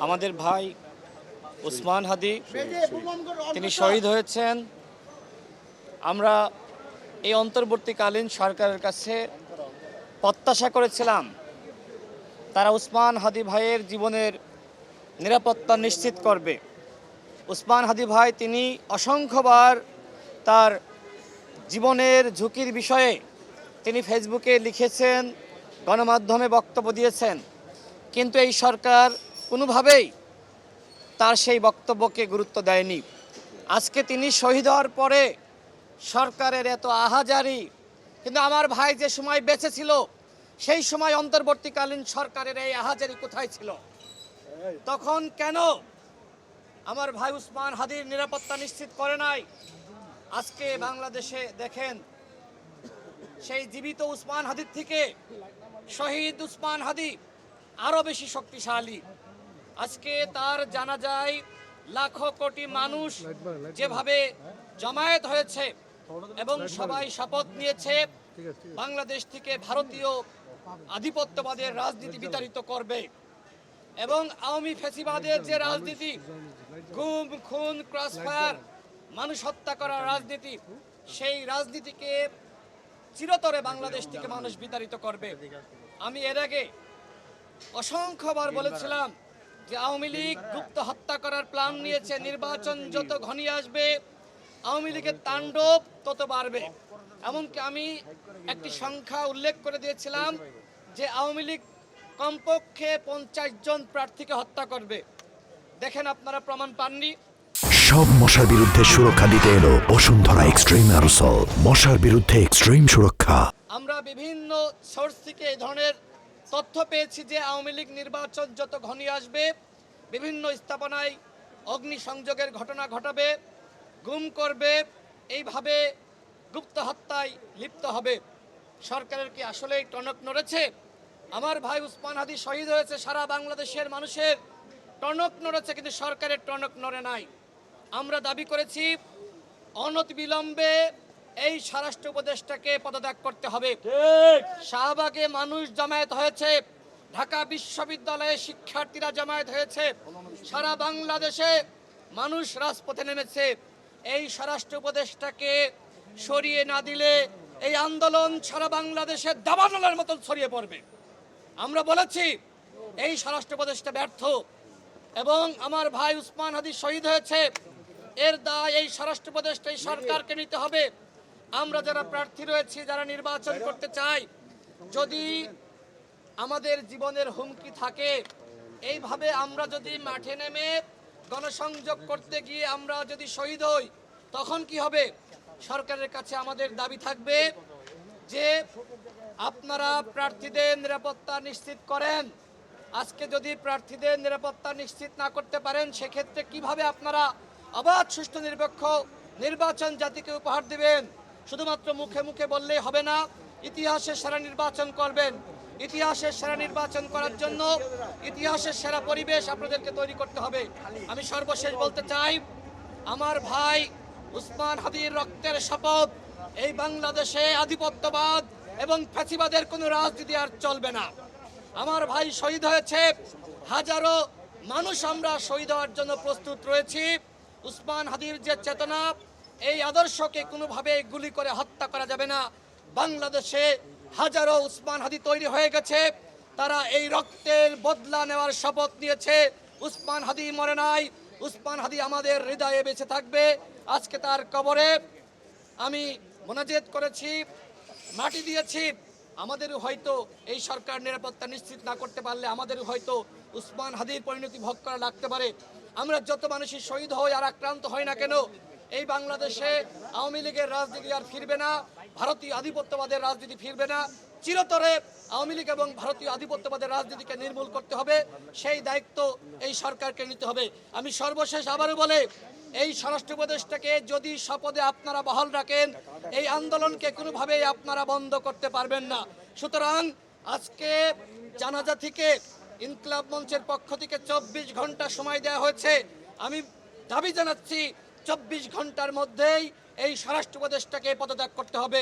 আমাদের ভাই উসমান হাদি তিনি শহীদ হয়েছেন। আমরা এই অন্তর্বর্তীকালীন সরকারের কাছে প্রত্যাশা করেছিলাম তারা উসমান হাদি ভাইয়ের জীবনের নিরাপত্তা নিশ্চিত করবে। উসমান হাদি ভাই তিনি অসংখ্যবার তার জীবনের ঝুঁকির বিষয়ে তিনি ফেসবুকে লিখেছেন, গণমাধ্যমে বক্তব্য দিয়েছেন, কিন্তু এই সরকার কোনোভাবেই তার সেই বক্তব্যকে গুরুত্ব দেয়নি। আজকে তিনি শহীদ হওয়ার পরে সরকারের এত আহাজারি, কিন্তু আমার ভাই যে সময় বেঁচে ছিল সেই সময় অন্তর্বর্তীকালীন সরকারের এই আহাজারি কোথায় ছিল? তখন কেন আমার ভাই উসমান হাদির নিরাপত্তা নিশ্চিত করে নাই? আজকে বাংলাদেশে দেখেন, সেই জীবিত উসমান হাদির থেকে শহীদ উসমান হাদি আরো বেশি শক্তিশালী। আজকে তার জানাজায় লাখো কোটি মানুষ যেভাবে জমায়েত হয়েছে এবং সবাই শপথ নিয়েছে বাংলাদেশ থেকে ভারতীয় আধিপত্যবাদের রাজনীতি বিতাড়িত করবে এবং আওয়ামী ফ্যাসিবাদের যে রাজনীতি, গুম খুন ক্রসফায়ার, মানুষ হত্যা করার রাজনীতি, সেই রাজনীতিকে চিরতরে বাংলাদেশ থেকে মানুষ বিতাড়িত করবে। আমি এর আগে অসংখ্যবার বলেছিলাম যে আওয়ামী লীগ গুপ্ত হত্যা করার প্ল্যান নিয়েছে, নির্বাচন যত ঘনিয়ে আসবে আওয়ামী লীগের তাণ্ডব তত বাড়বে। এমনকি আমি একটি সংখ্যা উল্লেখ করে দিয়েছিলাম যে আওয়ামী লীগ কমপক্ষে 50 জন প্রার্থীকে হত্যা করবে। দেখেন, আপনারা প্রমাণ পাননি। সব মশার বিরুদ্ধে সুরক্ষা দিতে এলো বসুন্ধরা এক্সট্রিম অ্যারোসল, মশার বিরুদ্ধে এক্সট্রিম সুরক্ষা। আমরা বিভিন্ন সোর্স থেকে এই ধরনের তথ্য পেয়েছি যে আওয়ামী লীগ নির্বাচন যত ঘনিয়ে আসবে বিভিন্ন স্থাপনায় অগ্নিসংযোগের ঘটনা ঘটাবে, গুম করবে, এইভাবে গুপ্ত হত্যায় লিপ্ত হবে। সরকারের কি আসলেই টনক নড়েছে? আমার ভাই উসমান হাদি শহীদ হয়েছে, সারা বাংলাদেশের মানুষের টনক নড়েছে, কিন্তু সরকারের টনক নড়ে নাই। আমরা দাবি করেছি অনতিবিলম্বে এই স্বরাষ্ট্র উপদেষ্টাকে পদত্যাগ করতে হবে। শাহবাগে মানুষ জমায়েত হয়েছে, ঢাকা বিশ্ববিদ্যালয়ে শিক্ষার্থীরা জমায়েত হয়েছে, সারা বাংলাদেশে মানুষ রাজপথে নেমেছে। এই স্বরাষ্ট্র উপদেষ্টাকে সরিয়ে না দিলে এই আন্দোলন সারা বাংলাদেশে দাবানলের মতন ছড়িয়ে পড়বে। আমরা বলেছি এই স্বরাষ্ট্র উপদেষ্টা ব্যর্থ এবং আমার ভাই উসমান হাদি শহীদ হয়েছে, এর দায় এই স্বরাষ্ট্র উপদেষ্টা এই সরকারকে নিতে হবে। আমরা যারা প্রার্থী রয়েছি, যারা নির্বাচন করতে চাই, যদি আমাদের জীবনের হুমকি থাকে, এইভাবে আমরা যদি মাঠে নেমে গণসংযোগ করতে গিয়ে আমরা যদি শহীদ হই, তখন কি হবে? সরকারের কাছে আমাদের দাবি থাকবে যে আপনারা প্রার্থীদের নিরাপত্তা নিশ্চিত করেন। আজকে যদি প্রার্থীদের নিরাপত্তা নিশ্চিত না করতে পারেন, সেক্ষেত্রে কিভাবে আপনারা অবাধ সুষ্ঠু নিরপেক্ষ নির্বাচন জাতিকে উপহার দিবেন? শুধুমাত্র মুখে মুখে বললেই হবে না, ইতিহাসের সেরা নির্বাচন করবেন। ইতিহাসের সেরা নির্বাচন করার জন্য ইতিহাসের সেরা পরিবেশ আপনাদেরকে তৈরি করতে হবে। আমি সর্বশেষ বলতে চাই, আমার ভাই উসমান হাদির রক্তের শপথ, এই বাংলাদেশে আধিপত্যবাদ এবং ফ্যাসিবাদের কোনো রাজনীতি আর চলবে না। আমার ভাই শহীদ হয়েছে, হাজারো মানুষ আমরা শহীদ হওয়ার জন্য প্রস্তুত রয়েছি। উসমান হাদির যে চেতনা, এই আদর্শকে কোনোভাবে গুলি করে হত্যা করা যাবে না। বাংলাদেশে হাজারো উসমান হাদি তৈরি হয়ে গেছে, তারা এই রক্তের বদলা নেওয়ার শপথ নিয়েছে। উসমান হাদি মরে নাই, উসমান হাদি আমাদের হৃদয়ে বেঁচে থাকবে। আজকে তার কবরে আমি মোনাজেত করেছি, মাটি দিয়েছি। আমাদেরও হয়তো এই সরকার নিরাপত্তা নিশ্চিত না করতে পারলে আমাদেরও হয়তো উসমান হাদির পরিণতি ভোগ করা লাগতে পারে। আমরা যত মানুষই শহীদ হই আর আক্রান্ত হই না কেন, এই বাংলাদেশে আওয়ামী লীগের রাজনীতি আর ফিরবে না, ভারতীয় আধিপত্যবাদের রাজনীতি ফিরবে না। চিরতরে আওয়ামী লীগ এবং ভারতীয় আধিপত্যবাদের রাজনীতিকে নির্মূল করতে হবে, সেই দায়িত্ব এই সরকারকে নিতে হবে। আমি সর্বশেষ আবারও বলে, এই স্বরাষ্ট্র উপদেষ্টাকে যদি শপথে আপনারা বহাল রাখেন, এই আন্দোলনকে কোনোভাবেই আপনারা বন্ধ করতে পারবেন না। সুতরাং আজকে জানাজা থেকে ইনকিলাব মঞ্চের পক্ষ থেকে 24 ঘন্টা সময় দেওয়া হয়েছে। আমি দাবি জানাচ্ছি 24 ঘন্টার মধ্যেই এই স্বরাষ্ট্র উপদেষ্টাকে পদত্যাগ করতে হবে।